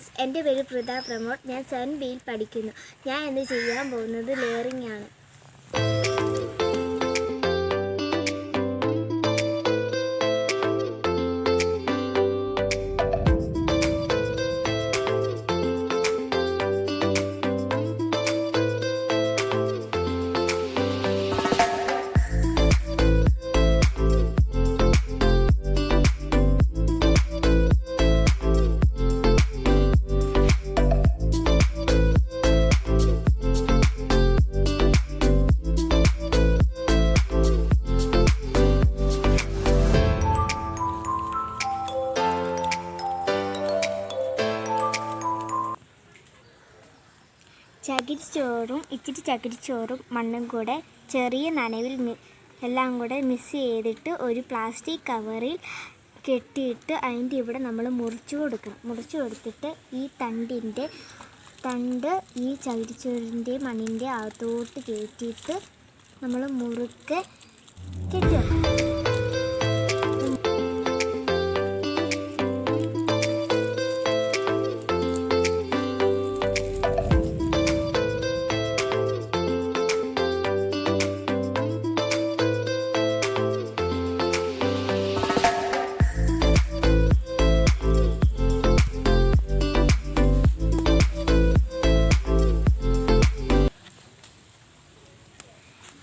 Guys, എൻ്റെ പേര് പ്രിത പ്രമോദ്. ഞാൻ 7Bയിൽ പഠിക്കുന്നു. ഞാൻ ഇന്ന് ചെയ്യാൻ പോകുന്നത് ലെയറിംഗ് ആണ്. ഇച്ചിരി ചകിരിച്ചോറും മണ്ണും കൂടെ ചെറിയ നനവിൽ എല്ലാം കൂടെ മിക്സ് ചെയ്തിട്ട് ഒരു പ്ലാസ്റ്റിക് കവറിൽ കെട്ടിയിട്ട് അതിൻ്റെ ഇവിടെ നമ്മൾ മുറിച്ച് കൊടുത്തിട്ട് ഈ തണ്ട് ഈ ചകിരിച്ചോറിൻ്റെ മണ്ണിൻ്റെ അകത്തോട്ട് കയറ്റിയിട്ട് നമ്മൾ മുറുക്കെ കെട്ടി വെക്കണം.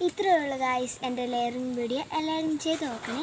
ഇത്രയേ ഉള്ളൂ ഗൈസ്, എൻ്റെ ലെയറിംഗ് വീഡിയോ എല്ലാവരും ചെയ്ത് നോക്കണേ.